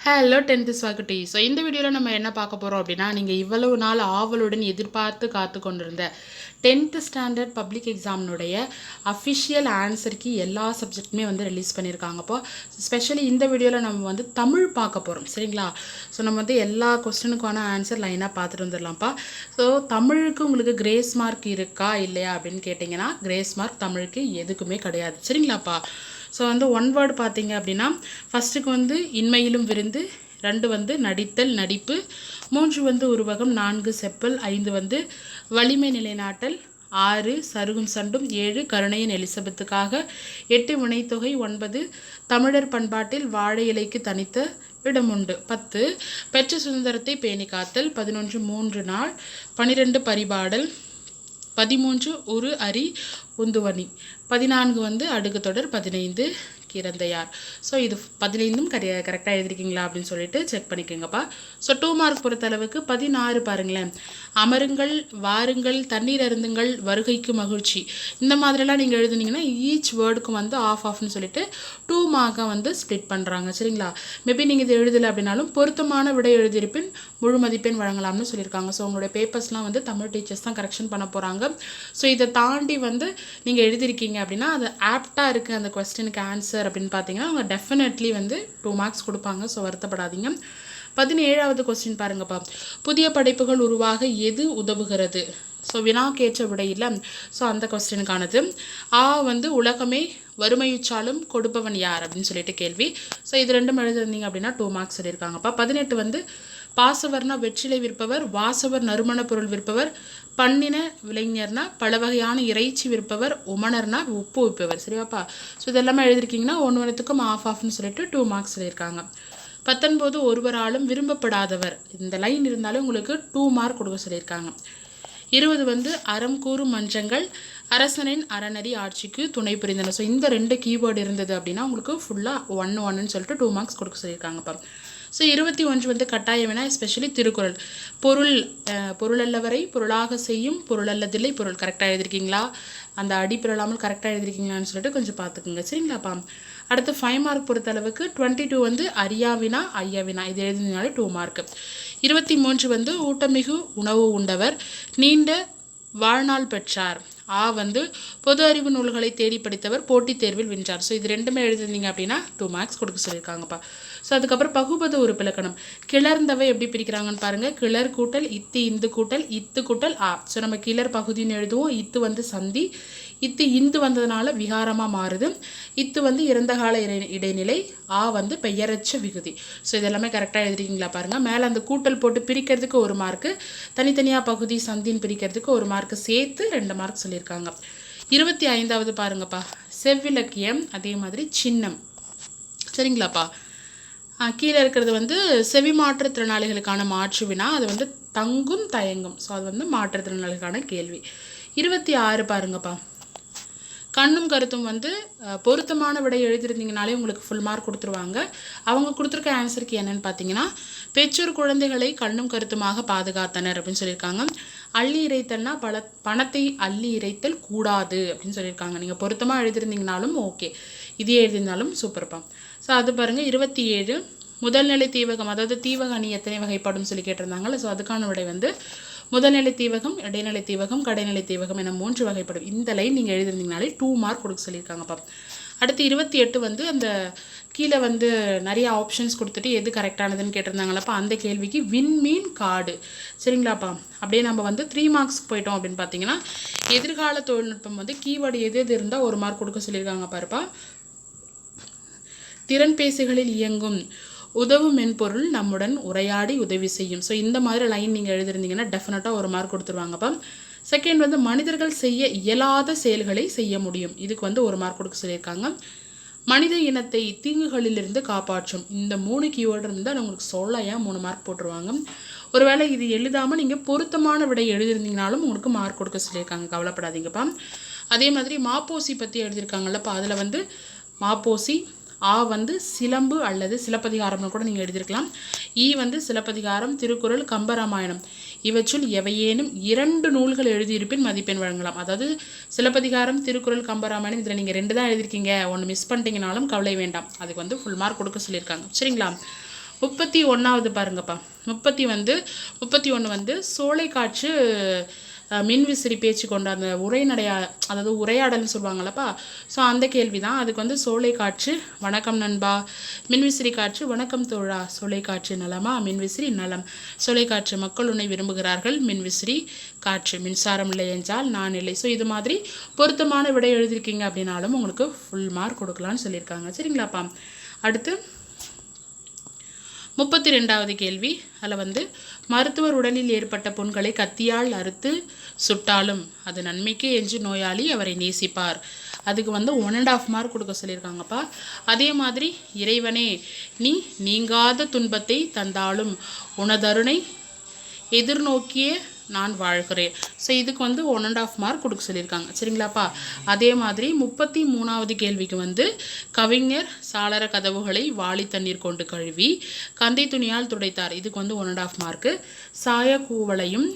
Hello 10th ஸ்வாகட்டி. So இந்த வீடியோவில் நம்ம என்ன பார்க்க போகிறோம் அப்படின்னா, நீங்கள் இவ்வளவு நாள் ஆவலுடன் எதிர்பார்த்து காத்து கொண்டிருந்த 10th ஸ்டாண்டர்ட் பப்ளிக் எக்ஸாமினுடைய அஃபிஷியல் ஆன்சருக்கு எல்லா சப்ஜெக்ட்டுமே வந்து ரிலீஸ் பண்ணியிருக்காங்க. அப்போ ஸ்பெஷலி இந்த வீடியோவில் நம்ம வந்து தமிழ் பார்க்க போகிறோம், சரிங்களா? ஸோ நம்ம வந்து எல்லா கொஸ்டினுக்கான ஆன்சர் லைனாக பார்த்துட்டு வந்துடலாம்ப்பா. ஸோ தமிழுக்கு உங்களுக்கு கிரேஸ் மார்க் இருக்கா இல்லையா அப்படின்னு கேட்டிங்கன்னா, கிரேஸ் மார்க் தமிழுக்கு எதுக்குமே கிடையாது, சரிங்களாப்பா? ஸோ வந்து ஒன் வேர்டு பார்த்தீங்க அப்படின்னா, ஃபஸ்ட்டுக்கு வந்து இன்மையிலும் விருந்து, 2 வந்து நடித்தல் நடிப்பு, 3 வந்து உருவகம், 4 செப்பல், 5 வந்து வலிமை நிலைநாட்டல், 6 சருகும் சண்டும், 7 கருணையின் எலிசபெத்துக்காக, 8 வினைத்தொகை, 9 தமிழர் பண்பாட்டில் வாழை இலைக்கு தனித்த இடமுண்டு, 10 பெற்ற சுதந்திரத்தை பேணி காத்தல், 11 3 நாள், 12 பரிபாடல், 13 உரு அரி உந்துவனி, 14 வந்து அடுக்கு தொடர், 15 கிரந்தையார். ஸோ இது 15ம் கரெக்டாக எழுதிருக்கீங்களா அப்படின்னு சொல்லிட்டு செக் பண்ணிக்கோங்கப்பா. ஸோ 2 மார்க் பொறுத்தளவுக்கு 16 பாருங்களேன். அமருங்கள், வாருங்கள், தண்ணீர் அருந்துங்கள், வருகைக்கு மகிழ்ச்சி, இந்த மாதிரிலாம் நீங்கள் எழுதுனீங்கன்னா ஈச் வேர்டுக்கும் வந்து ஆஃப்னு சொல்லிட்டு 2 மார்க்காக வந்து ஸ்ப்ளிட் பண்ணுறாங்க, சரிங்களா? மேபி நீங்கள் இது எழுதலை அப்படின்னாலும் பொருத்தமான விடை எழுதியிருப்பின் முழு மதிப்பெண் வழங்கலாம்னு சொல்லியிருக்காங்க. ஸோ உங்களுடைய பேப்பர்ஸ்லாம் வந்து தமிழ் டீச்சர்ஸ் தான் கரெக்ஷன் பண்ண போகிறாங்க. ஸோ இதை தாண்டி வந்து நீங்கள் எழுதியிருக்கீங்க அப்படின்னா அது ஆப்டாக இருக்குது அந்த கொஸ்டினுக்கு ஆன்சர் அப்படின்னு பார்த்தீங்கன்னா அவங்க டெஃபினெட்லி வந்து 2 மார்க்ஸ் கொடுப்பாங்க. ஸோ வருத்தப்படாதீங்க. 17வது கொஸ்டின் பாருங்கப்பா. புதிய படைப்புகள் உருவாக எது உதவுகிறது? ஸோ வினாக்கேற்ற விடையில் ஸோ அந்த கொஸ்டினுக்கானது. வந்து உலகமே வறுமையுச்சாலும் கொடுப்பவன் யார் அப்படின்னு சொல்லிட்டு கேள்வி. ஸோ இது 2 எழுதிருந்தீங்க அப்படின்னா 2 மார்க்ஸ் சொல்லியிருக்காங்கப்பா. 18 வந்து பாசவர்னா வெற்றிலை விற்பவர், வாசவர் நறுமண பொருள் விற்பவர், பண்ணின விளைஞர்னா பல வகையான இறைச்சி விற்பவர், உமனர்னா உப்பு விற்பவர், சரியாப்பா? ஸோ இதெல்லாமே எழுதிருக்கீங்கன்னா 1 ஆஃப்னு சொல்லிட்டு 2 மார்க்ஸ் சொல்லியிருக்காங்க. 19 ஒருவராலும் விரும்பப்படாதவர், இந்த லைன் இருந்தாலும் உங்களுக்கு 2 மார்க் கொடுக்க சொல்லியிருக்காங்க. 20 வந்து அறம் கூறும் மன்றங்கள் அரசனின் அறநெறி ஆட்சிக்கு துணை புரிந்தன. ஸோ இந்த 2 கீவேர்டு இருந்தது அப்படின்னா உங்களுக்கு ஃபுல்லாக 1 சொல்லிட்டு 2 மார்க்ஸ் கொடுக்க சொல்லியிருக்காங்கப்பா. ஸோ 21 வந்து கட்டாய வினா, எஸ்பெஷலி திருக்குறள். பொருளல்லவரை பொருளாக செய்யும் பொருளல்லதில்லை பொருள், கரெக்டாக எழுதிருக்கீங்களா? அந்த அடி பிறலாமல் கரெக்டாக எழுதிருக்கீங்களான்னு சொல்லிட்டு கொஞ்சம் பார்த்துக்குங்க, சரிங்களாப்பா? அடுத்து 5 மார்க் பொறுத்தளவுக்கு 22 வந்து அரியாவினா ஐயாவினா, இது எழுதினாலே 2 மார்க். 23 வந்து ஊட்டமிகு உணவு உண்டவர், நீண்ட வாழ்நாள் பெற்றார். வந்து பொது அறிவு நூல்களை தேடி படித்தவர், போட்டித் தேர்வில் வென்றார். ஸோ இது 2மே எழுதிருந்தீங்க அப்படின்னா 2 மார்க்ஸ் கொடுக்க சொல்லியிருக்காங்கப்பா. ஸோ அதுக்கப்புறம் பகுபத உறுப்பிலக்கணம். கிளர்ந்தவை எப்படி பிரிக்கிறாங்கன்னு பாருங்கள். கிளர் கூட்டல் இத்து, இந்து கூட்டல் இத்து கூட்டல் ஆ. ஸோ நம்ம கிளர் பகுதின்னு எழுதுவோம். இத்து வந்து சந்தி, இத்து இந்து வந்ததுனால விகாரமாக மாறுது, இத்து வந்து இறந்த கால இடைநிலை, வந்து பெயரச்ச விகுதி. ஸோ இதெல்லாமே கரெக்டாக எழுதிருக்கீங்களா பாருங்கள். மேலே அந்த கூட்டல் போட்டு பிரிக்கிறதுக்கு 1 மார்க்கு, தனித்தனியாக பகுதி சந்தின்னு பிரிக்கிறதுக்கு 1 மார்க்கு, சேர்த்து 2 மார்க் சொல்லியிருக்காங்க. 25வது பாருங்கப்பா. செவ்விலக்கியம், அதே மாதிரி சின்னம், சரிங்களாப்பா? கீழே இருக்கிறது வந்து செவி மாற்றுத்திறனாளிகளுக்கான மாற்று வினா, அது வந்து தங்கும் தயங்கும். ஸோ அது வந்து மாற்றுத்திறனாளிகளுக்கான கேள்வி. 26 பாருங்கப்பா. கண்ணும் கருத்தும் வந்து பொருத்தமான விடை எழுதிருந்தீங்கனாலே உங்களுக்கு ஃபுல் மார்க் கொடுத்துருவாங்க. அவங்க கொடுத்துருக்க ஆன்சருக்கு என்னன்னு பார்த்தீங்கன்னா, பெற்றோர் குழந்தைகளை கண்ணும் கருத்துமாக பாதுகாத்தனர் அப்படின்னு சொல்லியிருக்காங்க. அள்ளி இறைத்தல்னா பணத்தை அள்ளி இறைத்தல் கூடாது அப்படின்னு சொல்லியிருக்காங்க. நீங்கள் பொருத்தமாக எழுதிருந்தீங்கனாலும் ஓகே, இதே எழுதியிருந்தாலும் சூப்பர்ப்பா. ஸோ அது பாருங்கள். 27 முதல்நிலை தீவகம், அதாவது தீவக அணி எத்தனை வகைப்படும் சொல்லி கேட்டிருந்தாங்கல்ல. ஸோ அதுக்கான விடை வந்து முதல்நிலை தீவகம், இடைநிலை தீவகம், கடைநிலை தீவகம் என 3 வகைப்படும். இந்த லைன் நீங்கள் எழுதிருந்தீங்கனாலே 2 மார்க் கொடுக்க சொல்லியிருக்காங்கப்பா. அடுத்து 28 வந்து அந்த கீழே வந்து நிறைய ஆப்ஷன்ஸ் கொடுத்துட்டு எது கரெக்டானதுன்னு கேட்டிருந்தாங்களப்பா. அந்த கேள்விக்கு விண்மீன் காடு, சரிங்களாப்பா? அப்படியே நம்ம வந்து 3 மார்க்ஸ்க்கு போயிட்டோம் அப்படின்னு பார்த்தீங்கன்னா, எதிர்கால தொழில்நுட்பம் வந்து கீவேர்டு எது இருந்தால் 1 மார்க் கொடுக்க சொல்லியிருக்காங்க பாருப்பா. திறன்பேசிகளில் இயங்கும் உதவும் மென்பொருள் நம்முடன் உரையாடி உதவி செய்யும். ஸோ இந்த மாதிரி லைன் நீங்கள் எழுதிருந்தீங்கன்னா டெஃபினட்டாக 1 மார்க் கொடுத்துருவாங்கப்பா. செகண்ட் வந்து மனிதர்கள் செய்ய இயலாத செயல்களை செய்ய முடியும், இதுக்கு வந்து 1 மார்க் கொடுக்க சொல்லியிருக்காங்க. மனித இனத்தை தீங்குகளிலிருந்து காப்பாற்றும், இந்த 3 கீவேர்டு இருந்தால் உங்களுக்கு சொல்லையா 3 மார்க் போட்டுருவாங்க. ஒருவேளை இது எழுதாமல் நீங்கள் பொருத்தமான விடை எழுதிருந்தீங்கனாலும் உங்களுக்கு மார்க் கொடுக்க சொல்லியிருக்காங்க, கவலைப்படாதீங்கப்பா. அதே மாதிரி மாப்போசி பற்றி எழுதியிருக்காங்கல்லப்பா. அதில் வந்து மாப்போசி வந்து சிலம்பு அல்லது சிலப்பதிகாரம்னு கூட நீங்கள் எழுதியிருக்கலாம். வந்து சிலப்பதிகாரம், திருக்குறள், கம்பராமாயணம் இவற்றுள் எவையேனும் 2 நூல்கள் எழுதியிருப்பின் மதிப்பெண் வழங்கலாம். அதாவது சிலப்பதிகாரம், திருக்குறள், கம்பராமாயணம் இதில் நீங்கள் 2 தான் எழுதியிருக்கீங்க, 1 மிஸ் பண்ணிட்டீங்கனாலும் கவலை வேண்டாம், அதுக்கு வந்து ஃபுல் மார்க் கொடுக்க சொல்லியிருக்காங்க, சரிங்களா? 31வது பாருங்கப்பா. 31 வந்து சோலைக்காற்று மின்விசிறி பேச்சு கொண்ட அந்த உரைநடையா, அதாவது உரையாடல்னு சொல்லுவாங்கல்லப்பா. ஸோ அந்த கேள்வி தான். அதுக்கு வந்து சோலைக்காற்று வணக்கம் நண்பா, மின்விசிறி காற்று வணக்கம் தோழா, சோலைக்காற்று நலமா, மின்விசிறி நலம், சோலைக்காற்று மக்கள் உன்னை விரும்புகிறார்கள், மின்விசிறி காற்று மின்சாரம் இல்லை என்றால் நான் இல்லை. ஸோ இது மாதிரி பொருத்தமான விடை எழுதியிருக்கீங்க அப்படின்னாலும் உங்களுக்கு ஃபுல் மார்க் கொடுக்கலான்னு சொல்லியிருக்காங்க. சரிங்களாப்பா. அடுத்து 32வது கேள்வி. அதில் வந்து மருத்துவர் உடலில் ஏற்பட்ட புண்களை கத்தியால் அறுத்து சுட்டாலும் அது நன்மைக்கு என்று நோயாளி அவரை நேசிப்பார். அதுக்கு வந்து 1.5 மார்க் கொடுக்க சொல்லியிருக்காங்கப்பா. அதே மாதிரி இறைவனே நீ நீங்காத துன்பத்தை தந்தாலும் உனதருணை எதிர்நோக்கியே நான் வாழ்கிறேன். ஸோ இதுக்கு வந்து 1.5 மார்க் கொடுக்க சொல்லியிருக்காங்க. சரிங்களாப்பா. அதே மாதிரி 33வது கேள்விக்கு வந்து கவிஞர் சாளர கதவுகளை வாளி தண்ணீர் கொண்டு கழுவி கந்தை துணியால் துடைத்தார். இதுக்கு வந்து 1.5 மார்க்கு. சாயக்கூவளையும்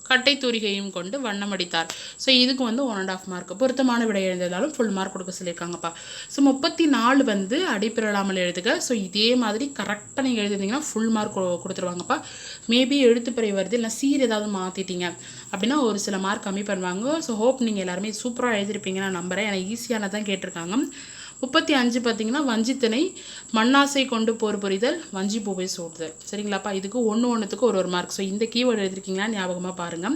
கட்டை தூரிகையும் கொண்டு வண்ணம் அடித்தார். ஸோ இதுக்கு வந்து 1.5 மார்க். பொருத்தமான விடை எழுந்தாலும் ஃபுல் மார்க் கொடுக்க சொல்லியிருக்காங்கப்பா. ஸோ 34 வந்து அடிப்பிரலாமல் எழுதுக. ஸோ இதே மாதிரி கரெக்டாக நீங்கள் எழுதிருந்தீங்கன்னா ஃபுல் மார்க் கொடுத்துருவாங்கப்பா. மேபி எழுத்துப்பிழை வருது இல்லை சீர் ஏதாவது மாற்றிட்டீங்க அப்படின்னா ஒரு சில மார்க் கம்மி பண்ணுவாங்க. ஸோ ஹோப் நீங்கள் எல்லாருமே சூப்பராக எழுதிருப்பீங்க நான் நம்புகிறேன். எனக்கு ஈஸியானதான் கேட்டிருக்காங்க. 35 பார்த்தீங்கன்னா வஞ்சித்திணை மண்ணாசை கொண்டு போர் புரிதல் வஞ்சி பூவை சூடுதல். சரிங்களாப்பா. இதுக்கு ஒன்றுத்துக்கு ஒரு மார்க். ஸோ இந்த கீவேர்டு எழுதிருக்கீங்களா ஞாபகமாக பாருங்கள்.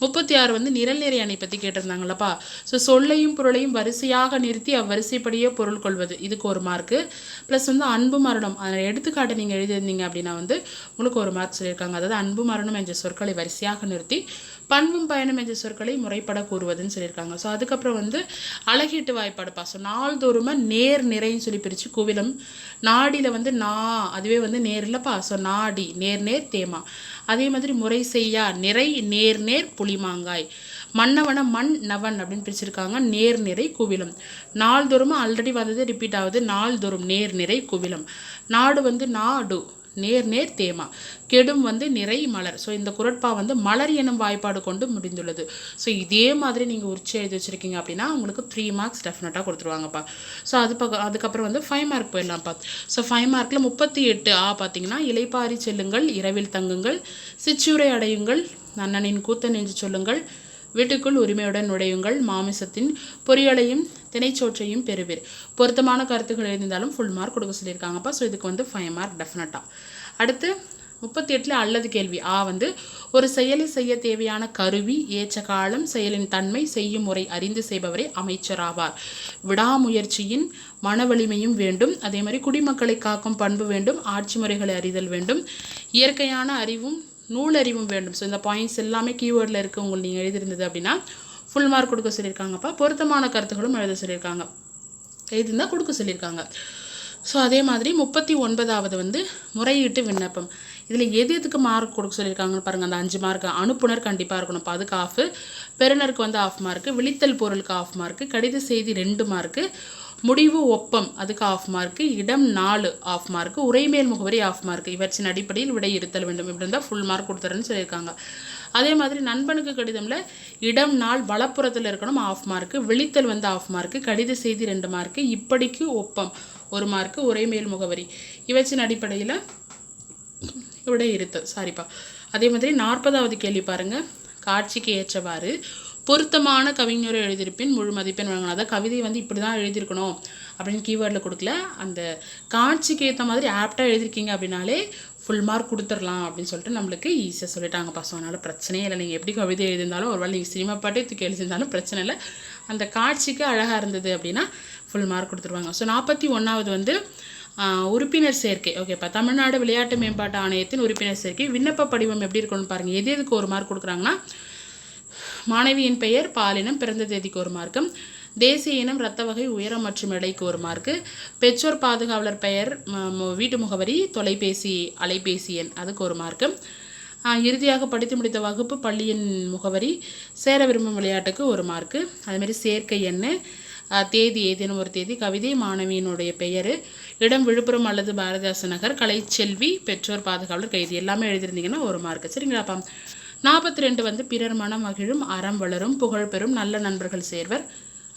36 வந்து நிரல் நிறை அணை பற்றி கேட்டிருந்தாங்களப்பா. ஸோ சொல்லையும் பொருளையும் வரிசையாக நிறுத்தி அவ்வரிசைப்படியே பொருள் கொள்வது, இதுக்கு ஒரு மார்க்கு. ப்ளஸ் வந்து அன்பு மரணம் அதை எடுத்துக்காட்டு நீங்கள் எழுதியிருந்தீங்க அப்படின்னா வந்து உங்களுக்கு ஒரு மார்க் சொல்லியிருக்காங்க. அதாவது அன்பு மரணம் என்ற சொற்களை வரிசையாக நிறுத்தி பண்பும் பயணம் என்ற சொற்களை முறைப்பட கூறுவதுன்னு சொல்லியிருக்காங்க. ஸோ அதுக்கப்புறம் வந்து அழகீட்டு வாய்ப்பாடுப்பா. ஸோ நாள்தோறுமா நேர் நிறைன்னு சொல்லி பிரித்து குவிலம். நாடியில் வந்து அதுவே வந்து நேர் இல்லைப்பா. ஸோ நாடி நேர் நேர் தேமா. அதே மாதிரி முறை செய்யா நிறை நேர் நேர் புளிமாங்காய். மன்னவன மண் நவன் அப்படின்னு பிரிச்சிருக்காங்க. நேர் நிறை குவிலம். நாள்தோறுமா ஆல்ரெடி வந்தது ரிப்பீட் ஆகுது. நாள்தோறும் நேர் நிறை குவிலம். நாடு வந்து நாடு நேர் நேர் தேமா. கெடும் வந்து நிறை மலர். ஸோ இந்த குரட்பா வந்து மலர் எனும் வாய்ப்பாடு கொண்டு முடிந்துள்ளது. ஸோ இதே மாதிரி நீங்கள் உரிச்சு எழுதி வச்சுருக்கீங்க அப்படின்னா உங்களுக்கு 3 மார்க்ஸ் டெஃபினட்டாக கொடுத்துருவாங்கப்பா. ஸோ அதுக்கப்புறம் வந்து 5 மார்க் போயிடலாம்ப்பா. ஸோ 5 மார்க்கில் 38 பார்த்தீங்கன்னா இலைப்பாரி செல்லுங்கள், இரவில் தங்குங்கள், சிச்சுரை அடையுங்கள், அண்ணனின் கூத்தன் என்று சொல்லுங்கள், வீட்டுக்குள் உரிமையுடன் நுழையுங்கள், மாமிசத்தின் பொரியலையும் திணைச்சோற்றையும் பெறுவீர். பொருத்தமான கருத்துக்கள் எழுதியிருந்தாலும் ஃபுல் மார்க் கொடுக்க சொல்லியிருக்காங்கப்பா. ஸோ இதுக்கு வந்து 5 மார்க் டெஃபினட்டாக. அடுத்து 38 அல்லது கேள்வி. வந்து ஒரு செயலை செய்ய தேவையான கருவி, ஏற்ற காலம், செயலின் தன்மை, செய்யும் முறை அறிந்து செய்பவரே அமைச்சராவார். விடாமுயற்சியின் மன வலிமையும் வேண்டும். அதே மாதிரி குடிமக்களை காக்கும் பண்பு வேண்டும். ஆட்சி முறைகளை அறிதல் வேண்டும். இயற்கையான அறிவும் நூலறிவும் வேண்டும். ஸோ இந்த பாயிண்ட்ஸ் எல்லாமே கீவேர்டில் இருக்குது. உங்களுக்கு நீங்கள் எழுதியிருந்தது அப்படின்னா ஃபுல் மார்க் கொடுக்க சொல்லியிருக்காங்கப்பா. பொருத்தமான கருத்துக்களும் எழுத சொல்லியிருக்காங்க, எழுதிருந்தால் கொடுக்க சொல்லியிருக்காங்க. ஸோ அதே மாதிரி 39வது வந்து முறையீட்டு விண்ணப்பம். இதில் எதுக்கு மார்க் கொடுக்க சொல்லியிருக்காங்கன்னு பாருங்கள். அந்த 5 மார்க். அனுப்புனர் கண்டிப்பாக இருக்கணும், அதுக்கு ஆஃப். பெறுநருக்கு வந்து ஆஃப் மார்க்கு. விழித்தல் பொருளுக்கு ஆஃப் மார்க்கு. கடித செய்தி 2 மார்க்கு. முடிவு ஒப்பம் அதுக்கு ஆஃப் மார்க்கு. இடம் 4 ஆஃப் மார்க்கு. உரைமேல் முகவரி ஆஃப் மார்க்கு. இவற்றின் அடிப்படையில் விடை இருத்தல் வேண்டும். இப்படி இருந்தால் ஃபுல் மார்க் கொடுத்துறேன்னு சொல்லியிருக்காங்க. அதே மாதிரி நண்பனுக்கு கடிதமில் இடம் 4 வலப்புறத்தில் இருக்கணும், ஆஃப் மார்க்கு. விழித்தல் வந்து ஆஃப் மார்க்கு. கடித செய்தி 2 மார்க்கு. இப்படிக்கு ஒப்பம் 1 மார்க்கு. உரைமேல் முகவரி இவற்றின் அடிப்படையில் விடை இருத்தல். சாரிப்பா. அதே மாதிரி 40வது கேள்வி பாருங்கள். காட்சிக்கு ஏற்றவாறு பொருத்தமான கவிஞரை எழுதியிருப்பின் முழு மதிப்பெண் வழங்கணும். அதாவது கவிதை வந்து இப்படி தான் எழுதியிருக்கணும் அப்படின்னு கீவேர்டில் கொடுக்கல. அந்த காட்சிக்கு ஏற்ற மாதிரி ஆப்டாக எழுதியிருக்கீங்க அப்படின்னாலே ஃபுல் மார்க் கொடுத்துடலாம் அப்படின்னு சொல்லிட்டு நம்மளுக்கு ஈஸியாக சொல்லிட்டாங்கப்பா. ஸோ அதனால் பிரச்சனையே இல்லை. நீங்கள் எப்படி கவிதை எழுதியிருந்தாலும் ஒருவேளை நீங்கள் சினிமா பாட்டே தூக்கி எழுதியிருந்தாலும் பிரச்சனை இல்லை. அந்த காட்சிக்கு அழகாக இருந்தது அப்படின்னா ஃபுல் மார்க் கொடுத்துருவாங்க. ஸோ 41வது வந்து உறுப்பினர் சேர்க்கை. ஓகேப்பா. தமிழ்நாடு விளையாட்டு மேம்பாட்டு ஆணையத்தின் உறுப்பினர் சேர்க்கை. விண்ணப்ப படிவம் எப்படி இருக்கணும்னு பாருங்கள். எதுக்கு 1 மார்க் கொடுக்குறாங்கன்னா மாணவியின் பெயர், பாலினம், பிறந்த தேதிக்கு 1 மார்க்கும், தேசிய இனம், இரத்த வகை, உயரம் மற்றும் எடைக்கு 1 மார்க்கு, பெற்றோர் பாதுகாவலர் பெயர், வீட்டு முகவரி, தொலைபேசி அலைபேசி எண் அதுக்கு 1 மார்க்கு, இறுதியாக படித்து முடித்த வகுப்பு, பள்ளியின் முகவரி, சேர விரும்பும் விளையாட்டுக்கு 1 மார்க்கு, அதுமாரி சேர்க்கை எண், தேதி ஏதேனும் ஒரு தேதி, கவிதை, மாணவியினுடைய பெயர், இடம் விழுப்புரம் அல்லது பாரதிதாசன் நகர், கலைச்செல்வி, பெற்றோர் பாதுகாவலர், கைதி எல்லாமே எழுதியிருந்தீங்கன்னா 1 மார்க்கு. சரிங்களாப்பா. 42 வந்து பிறர் மனம் மகிழும், அறம் வளரும், புகழ் பெறும், நல்ல நண்பர்கள் சேர்வர்,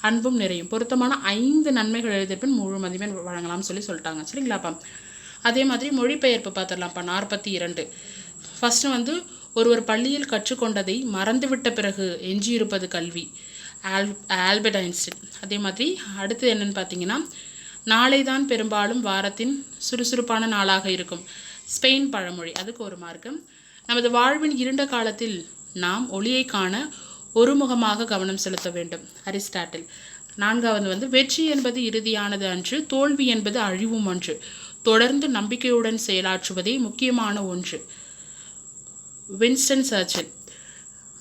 அன்பும் நிறையும். பொருத்தமான 5 நன்மைகள் எழுதியிருப்பின் முழு மதிப்பெண் வழங்கலாம்னு சொல்லிட்டாங்க. சரிங்களாப்பா. அதே மாதிரி மொழிபெயர்ப்பு பார்த்துடலாம்ப்பா. 42. ஃபஸ்ட்டு வந்து ஒருவர் பள்ளியில் கற்றுக்கொண்டதை மறந்துவிட்ட பிறகு எஞ்சியிருப்பது கல்வி. Albert Einstein. அதே மாதிரி அடுத்து என்னன்னு பார்த்தீங்கன்னா, நாளை தான் பெரும்பாலும் வாரத்தின் சுறுசுறுப்பான நாளாக இருக்கும். ஸ்பெயின் பழமொழி. அதுக்கு 1 மார்க்கு. நமது வாழ்வின் இருண்ட காலத்தில் நாம் ஒளியை காண ஒருமுகமாக கவனம் செலுத்த வேண்டும். அரிஸ்டாட்டில். 4வது வந்து வெற்றி என்பது இறுதியானது அன்று, தோல்வி என்பது அழிவும் அன்று, தொடர்ந்து நம்பிக்கையுடன் செயலாற்றுவதே முக்கியமான ஒன்று. Winston Churchill.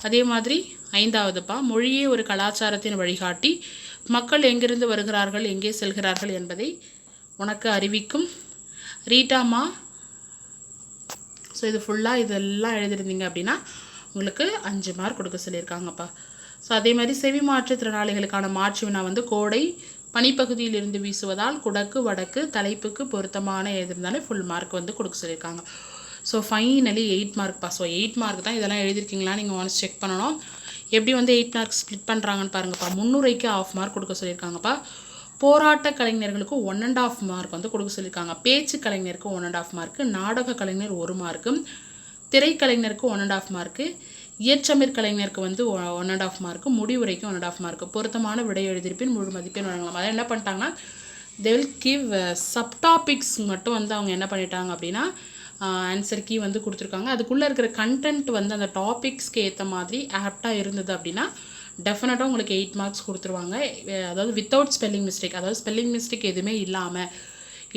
அதே மாதிரி 5வதுப்பா, மொழியே ஒரு கலாச்சாரத்தின் வழிகாட்டி, மக்கள் எங்கிருந்து வருகிறார்கள் எங்கே செல்கிறார்கள் என்பதை உனக்கு அறிவிக்கும். ரீட்டாமா. ஸோ இது ஃபுல்லாக இதெல்லாம் எழுதிருந்தீங்க அப்படின்னா உங்களுக்கு 5 மார்க் கொடுக்க சொல்லியிருக்காங்கப்பா. ஸோ அதே மாதிரி செவி மாற்றுத்திறனாளிகளுக்கான மாற்று வினா வந்து கோடை பனிப்பகுதியில் இருந்து வீசுவதால் குடக்கு வடக்கு தலைப்புக்கு பொருத்தமான எழுதிருந்தாலே ஃபுல் மார்க் வந்து கொடுக்க சொல்லியிருக்காங்க. So finally 8 மார்க்ப்பா. ஸோ 8 மார்க் தான். இதெல்லாம் எழுதிருக்கீங்களா நீங்கள் ஒன்ஸ் செக் பண்ணணும். எப்படி வந்து 8 மார்க் ஸ்ப்ளிட் பண்ணுறாங்கன்னு பாருங்கப்பா. முன்னுரைக்கு 1/2 மார்க் கொடுக்க சொல்லியிருக்காங்கப்பா. போராட்ட கலைஞர்களுக்கு 1.5 மார்க் வந்து கொடுக்க சொல்லியிருக்காங்க. பேச்சு கலைஞருக்கு 1.5 மார்க்கு, நாடக கலைஞர் 1 மார்க்கு, திரைக்கலைஞருக்கு 1.5 மார்க்கு, இயற்றமிழ் கலைஞருக்கு வந்து 1.5 மார்க்கு, முடிவுரைக்கு 1.5 மார்க்கு. பொருத்தமான விடை எழுதியிருப்பின் முழு மதிப்பெண் வழங்கலாம். அதாவது என்ன பண்ணிட்டாங்கன்னா, தே வில் கிவ் சப்டாபிக்ஸ் மட்டும் வந்து அவங்க என்ன பண்ணிட்டாங்க அப்படின்னா ஆன்சர் கீ வந்து கொடுத்துருக்காங்க. அதுக்குள்ளே இருக்கிற கண்டென்ட் வந்து அந்த டாபிக்ஸ்க்கு ஏற்ற மாதிரி ஆப்டாக இருந்தது அப்படின்னா டெஃபினட்டாக உங்களுக்கு 8 மார்க்ஸ் கொடுத்துருவாங்க. அதாவது வித்தவுட் ஸ்பெல்லிங் மிஸ்டேக், அதாவது ஸ்பெல்லிங் மிஸ்டேக் எதுவுமே இல்லாமல்,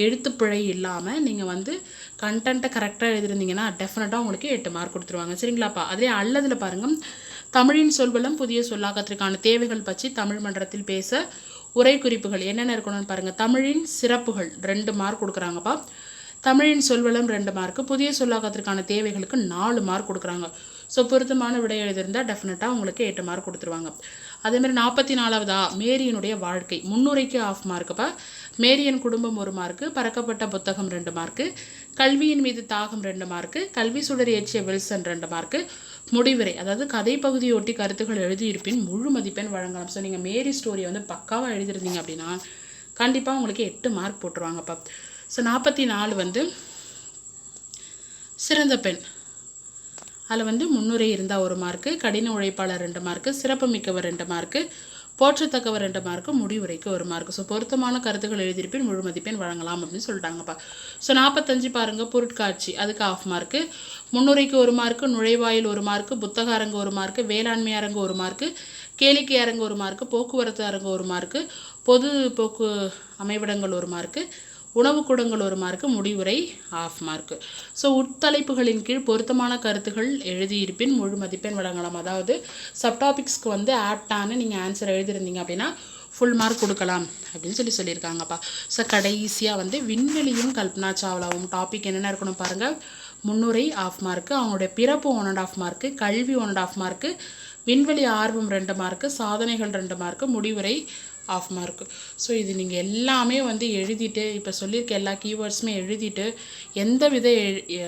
எழுத்துப்பிழை இல்லாமல் நீங்கள் வந்து கண்டென்ட்டை கரெக்டாக எழுதிருந்தீங்கன்னா டெஃபினட்டாக உங்களுக்கு 8 மார்க் கொடுத்துருவாங்க. சரிங்களாப்பா. அதிலே அல்லதில் பாருங்கள், தமிழின் சொல்வளம் புதிய சொல்லாக்கத்திற்கான தேவைகள் பற்றி தமிழ் மன்றத்தில் பேச உரை குறிப்புகள் என்னென்ன இருக்கணும்னு பாருங்கள். தமிழின் சிறப்புகள் 2 மார்க் கொடுக்குறாங்கப்பா. தமிழின் சொல்வளம் 2 மார்க்கு, புதிய சொல்லாக்கத்திற்கான தேவைகளுக்கு 4 மார்க் கொடுக்குறாங்க. ஸோ பொருத்தமான விடை எழுதியிருந்தால் டெஃபினட்டாக உங்களுக்கு 8 மார்க் கொடுத்துருவாங்க. அதேமாதிரி 44வதா மேரியனுடைய வாழ்க்கை, முன்னுரைக்கு 1/2 மார்க்குப்பா. மேரியன் குடும்பம் 1 மார்க்கு, பறக்கப்பட்ட புத்தகம் 2 மார்க்கு, கல்வியின் மீது தாகம் 2 மார்க்கு, கல்வி சுடர் ஏற்றிய வில்சன் 2 மார்க்கு, முடிவுரை அதாவது கதை பகுதியொட்டி கருத்துக்கள் எழுதியிருப்பின் முழு மதிப்பெண் வழங்கலாம். ஸோ நீங்கள் மேரி ஸ்டோரியை வந்து பக்காவாக எழுதிருந்தீங்க அப்படின்னா கண்டிப்பாக உங்களுக்கு 8 மார்க் போட்டுருவாங்கப்பா. ஸோ 44 வந்து சிறந்த பெண். அதில் வந்து முன்னுரை இருந்தால் 1 மார்க்கு, கடின உழைப்பாளர் 2 மார்க்கு, சிறப்பு மிக்கவர் 2 மார்க்கு, போற்றத்தக்கவர் 2 மார்க்கு, முடிவுரைக்கு 1 மார்க்கு. ஸோ பொருத்தமான கருத்துக்கள் எழுதியிருப்பின் முழு மதிப்பெண் வழங்கலாம் அப்படின்னு சொல்லிட்டாங்கப்பா. ஸோ 45 பாருங்கள், பொருட்காட்சி, அதுக்கு 1/2 மார்க்கு, முன்னுரைக்கு 1 மார்க்கு, நுழைவாயில் 1 மார்க்கு, புத்தக அரங்கு 1 மார்க்கு, வேளாண்மை அரங்கு 1 மார்க்கு, கேளிக்கை அரங்கு 1 மார்க்கு, போக்குவரத்து அரங்கு 1 மார்க்கு, பொது போக்கு அமைவிடங்கள் 1 மார்க்கு, உணவுக்கூடங்கள் 1 மார்க்கு, முடிவுரை 1/2 மார்க்கு. ஸோ உட்தலைப்புகளின் கீழ் பொருத்தமான கருத்துகள் எழுதியிருப்பின் முழு மதிப்பெண் வழங்கலாம். அதாவது சப்டாபிக்ஸ்க்கு வந்து ஆப்டான நீங்கள் ஆன்சர் எழுதியிருந்தீங்க அப்படின்னா ஃபுல் மார்க் கொடுக்கலாம் அப்படின்னு சொல்லியிருக்காங்கப்பா. ஸோ கடைசியாக வந்து விண்வெளியும் கல்பனா சாவ்லாவும் டாபிக் என்னென்ன இருக்கணும் பாருங்கள். முன்னுரை 1/2 மார்க்கு, அவங்களுடைய பிறப்பு 1.5 மார்க்கு, கல்வி 1.5 மார்க்கு, விண்வெளி ஆர்வம் 2 மார்க்கு, சாதனைகள் 2 மார்க்கு, முடிவுரை 1/2 மார்க்கு. ஸோ இது நீங்கள் எல்லாமே வந்து எழுதிட்டு, இப்போ சொல்லியிருக்க எல்லா கீவேர்ட்ஸுமே எழுதிட்டு, எந்த வித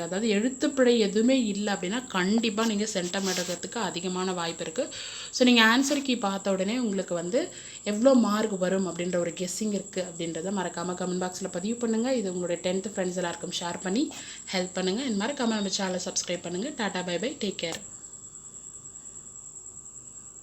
அதாவது எழுத்துப்பிழை எதுவுமே இல்லை அப்படின்னா கண்டிப்பாக நீங்கள் சென்டம் எடுக்கிறதுக்கு அதிகமான வாய்ப்பு இருக்குது. ஸோ நீங்கள் ஆன்சர் கீ பார்த்த உடனே உங்களுக்கு வந்து எவ்வளோ மார்க் வரும் அப்படின்ற ஒரு கெஸ்ஸிங் இருக்குது அப்படின்றத மறக்காமல் கமெண்ட் பாக்ஸில் பதிவு பண்ணுங்கள். இது உங்களுடைய 10th ஃப்ரெண்ட்ஸ் எல்லாருக்கும் ஷேர் பண்ணி ஹெல்ப் பண்ணுங்கள். இந்த மாதிரி கமெண்ட் நம்ம சேனலை சப்ஸ்கிரைப் பண்ணுங்கள். Tata bye bye, take care.